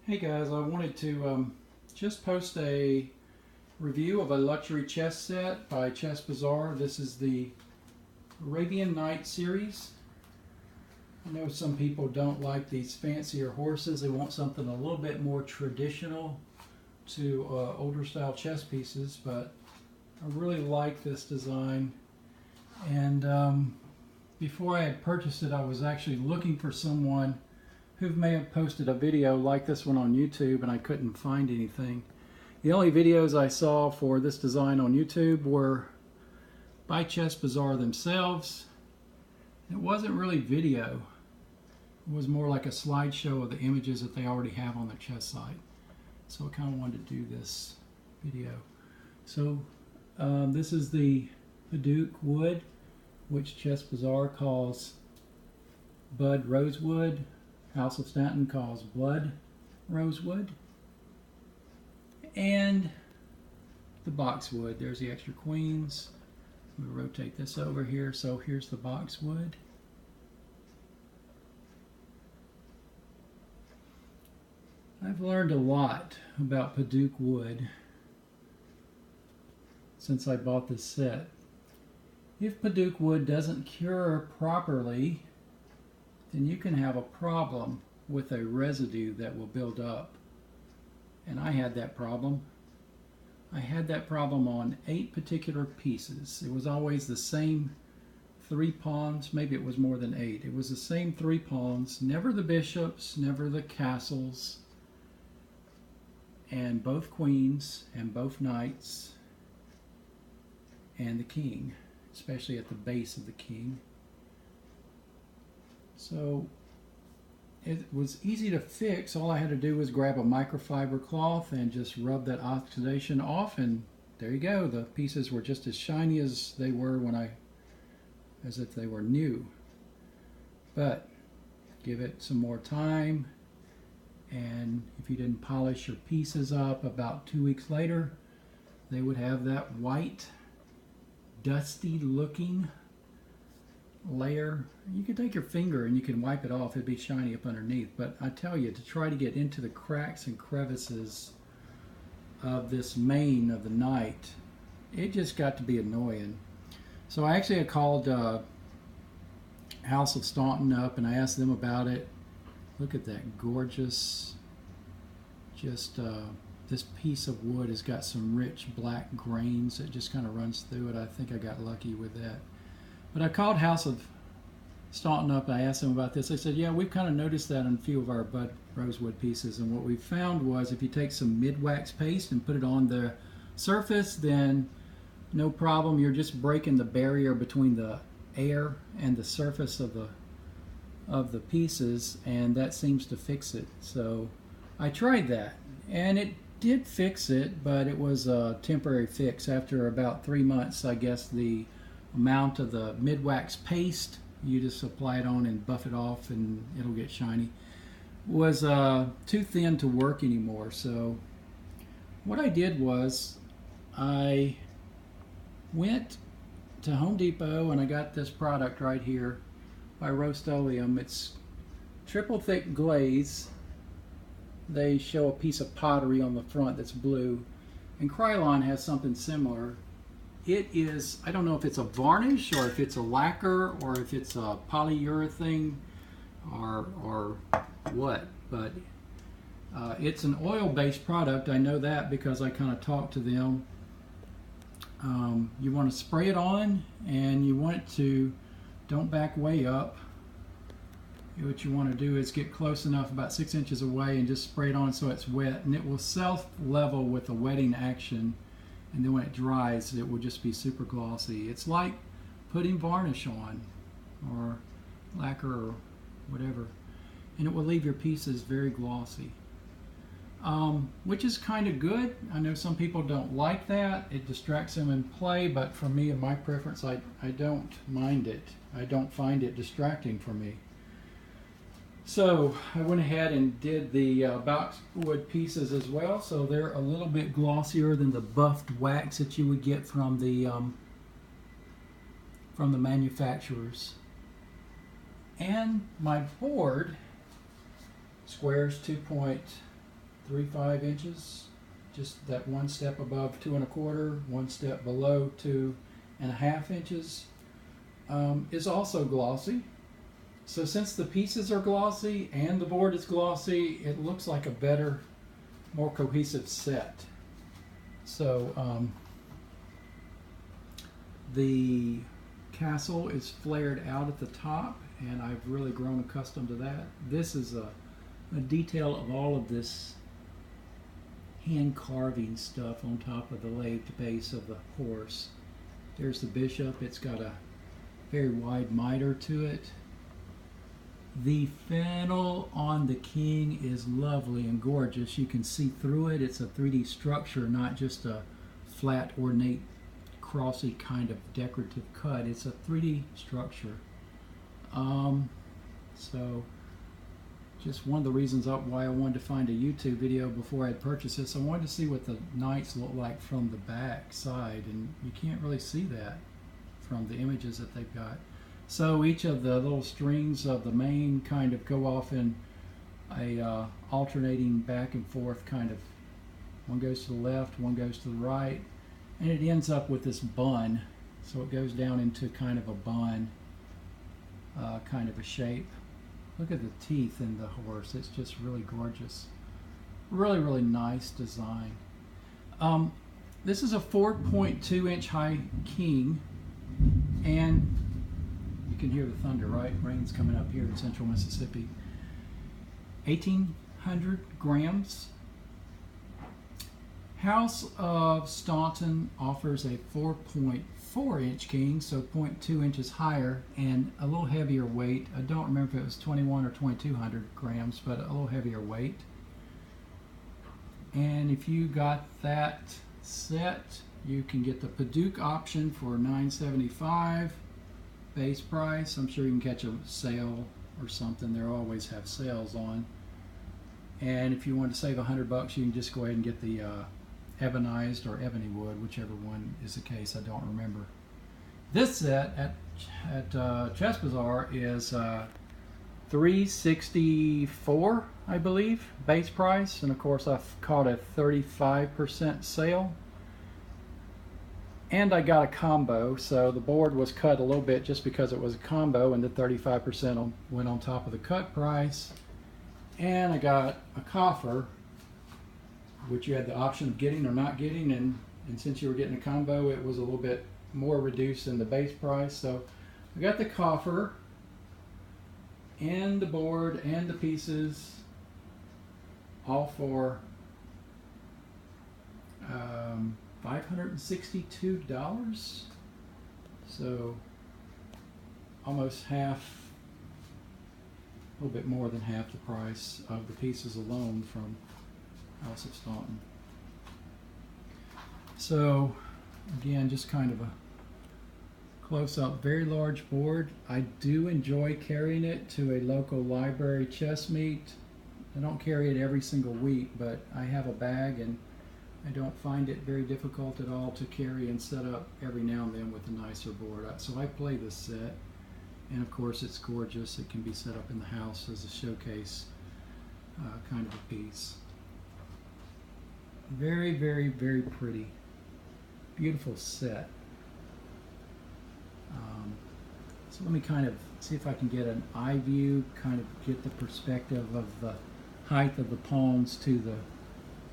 Hey guys, I wanted to just post a review of a luxury chess set by ChessBazaar. This is the Arabian Night series. I know some people don't like these fancier horses. They want something a little bit more traditional to older style chess pieces, but I really like this design. And before I had purchased it, I was actually looking for someone who may have posted a video like this one on YouTube, and I couldn't find anything. The only videos I saw for this design on YouTube were by ChessBazaar themselves. It wasn't really video. It was more like a slideshow of the images that they already have on their chess site. So I kind of wanted to do this video. So this is the Padauk wood, which ChessBazaar calls Bud Rosewood. House of Stanton calls blood rosewood. And the boxwood. There's the extra queens. I'm going to rotate this over here. So here's the boxwood. I've learned a lot about Padauk wood since I bought this set. If Padauk wood doesn't cure properly, then you can have a problem with a residue that will build up. And I had that problem. I had that problem on 8 particular pieces. It was always the same 3 pawns, maybe it was more than 8. It was the same 3 pawns, never the bishops, never the castles, and both queens, and both knights, and the king, especially at the base of the king. So it was easy to fix. All I had to do was grab a microfiber cloth and just rub that oxidation off, and there you go. The pieces were just as shiny as they were as if they were new. But give it some more time, and if you didn't polish your pieces up, about 2 weeks later, they would have that white, dusty looking layer. You can take your finger and you can wipe it off. It'd be shiny up underneath. But I tell you, to try to get into the cracks and crevices of this mane of the knight, it just got to be annoying. So I actually had called House of Staunton up and I asked them about it. Look at that gorgeous, this piece of wood has got some rich black grains that just kind of runs through it. I think I got lucky with that. But I called House of Staunton up and I asked them about this. They said, yeah, we've kind of noticed that on a few of our Bud Rosewood pieces. And what we found was if you take some mid-wax paste and put it on the surface, then no problem. You're just breaking the barrier between the air and the surface of the pieces, and that seems to fix it. So I tried that, and it did fix it, but it was a temporary fix. After about 3 months, I guess the amount of the mid-wax paste, you just apply it on and buff it off and it'll get shiny, was too thin to work anymore. So what I did was I went to Home Depot and I got this product right here by Rust-Oleum. It's triple thick glaze. They show a piece of pottery on the front that's blue, and Krylon has something similar. It is, I don't know if it's a varnish or if it's a lacquer or if it's a polyurethane or what, but it's an oil-based product. I know that because I kind of talked to them. You want to spray it on, and you want it to, don't back way up. What you want to do is get close enough, about 6 inches away, and just spray it on so it's wet, and it will self-level with the wetting action. And then when it dries, it will just be super glossy. It's like putting varnish on or lacquer or whatever. And it will leave your pieces very glossy, which is kind of good. I know some people don't like that. It distracts them in play, but for me and my preference, I don't mind it. I don't find it distracting for me. So I went ahead and did the boxwood pieces as well. So they're a little bit glossier than the buffed wax that you would get from the manufacturers. And my board squares 2.5 2.35 inches, just that one step above 2.25, one step below 2.5 inches. Is also glossy. So since the pieces are glossy and the board is glossy, it looks like a better, more cohesive set. So the castle is flared out at the top, and I've really grown accustomed to that. This is a detail of all of this hand carving stuff on top of the lathed base of the horse. There's the bishop. It's got a very wide miter to it. The fennel on the king is lovely and gorgeous. You can see through it. It's a 3D structure, not just a flat, ornate, crossy kind of decorative cut. It's a 3D structure. So just one of the reasons why I wanted to find a YouTube video before I'd purchased this. I wanted to see what the knights look like from the back side, and you can't really see that from the images that they've got. So each of the little strings of the mane kind of go off in a alternating back and forth kind of, one goes to the left, one goes to the right, and it ends up with this bun. So it goes down into kind of a bun, kind of a shape. Look at the teeth in the horse. It's just really gorgeous. Really, really nice design. This is a 4.2 inch high king, and you can hear the thunder, right? Rain's coming up here in central Mississippi. 1,800 grams. House of Staunton offers a 4.4 inch king, so 0.2 inches higher and a little heavier weight. I don't remember if it was 21 or 2,200 grams, but a little heavier weight. And if you got that set, you can get the Paduk option for $9.75 base price. I'm sure you can catch a sale or something. They always have sales on. And if you want to save $100, you can just go ahead and get the ebonized or ebony wood, whichever one is the case. I don't remember. This set at ChessBazaar is $364, I believe, base price, and of course I've caught a 35% sale. And I got a combo, so the board was cut a little bit just because it was a combo, and the 35% went on top of the cut price. And I got a coffer, which you had the option of getting or not getting, and since you were getting a combo, it was a little bit more reduced than the base price. So I got the coffer and the board and the pieces, all for $562. So almost half, a little bit more than half the price of the pieces alone from House of Staunton. So again, just kind of a close-up, very large board. I do enjoy carrying it to a local library chess meet. I don't carry it every single week, but I have a bag, and I don't find it very difficult at all to carry and set up every now and then with a nicer board. So I play this set, and of course it's gorgeous. It can be set up in the house as a showcase kind of a piece. Very, very, very pretty. Beautiful set. So let me kind of see if I can get an eye view, kind of get the perspective of the height of the pawns to the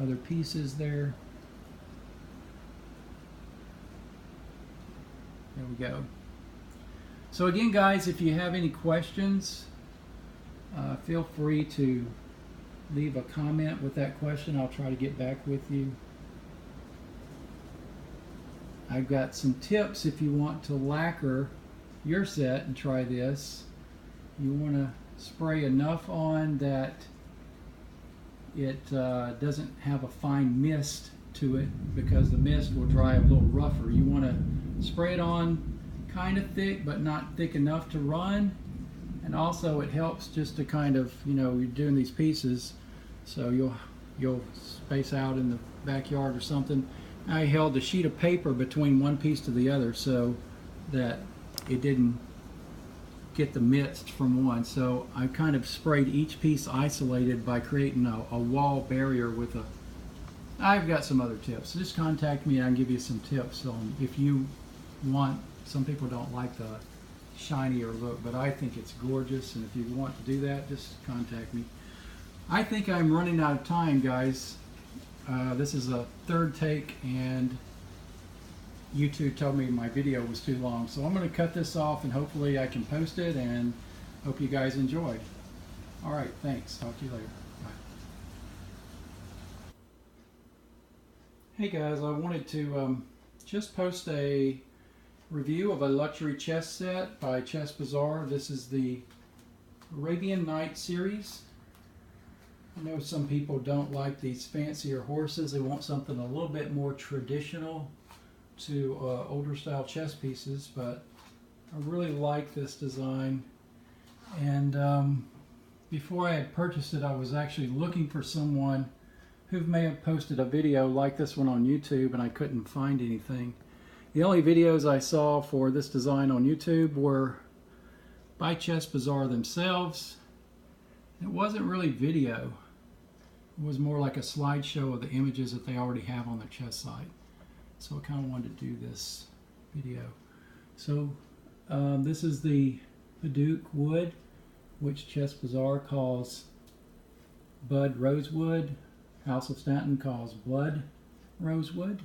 other pieces there. There we go. So again, guys, if you have any questions, feel free to leave a comment with that question. I'll try to get back with you. I've got some tips if you want to lacquer your set and try this. You want to spray enough on that it doesn't have a fine mist to it, because the mist will dry a little rougher. You want to spray it on kind of thick, but not thick enough to run. And also it helps just to kind of, you know, you're doing these pieces, so you'll space out in the backyard or something. I held a sheet of paper between one piece to the other so that it didn't get the mist from one. So I kind of sprayed each piece isolated by creating a wall barrier with a... I've got some other tips. So just contact me and I can give you some tips on if you want. Some people don't like the shinier look, but I think it's gorgeous, and if you want to do that, just contact me. I think I'm running out of time, guys. This is a third take, and YouTube told me my video was too long, so I'm going to cut this off and hopefully I can post it, and hope you guys enjoyed. Alright, thanks. Talk to you later. Bye. Hey guys, I wanted to just post a review of a luxury chess set by ChessBazaar. This is the Arabian Night series. I know some people don't like these fancier horses. They want something a little bit more traditional to older style chess pieces, but I really like this design. And before I had purchased it, I was actually looking for someone who may have posted a video like this one on YouTube, and I couldn't find anything. The only videos I saw for this design on YouTube were by ChessBazaar themselves. It wasn't really video. It was more like a slideshow of the images that they already have on their chess site. So I kind of wanted to do this video. So this is the Hadouk wood, which ChessBazaar calls Bud Rosewood. House of Stanton calls Blood Rosewood.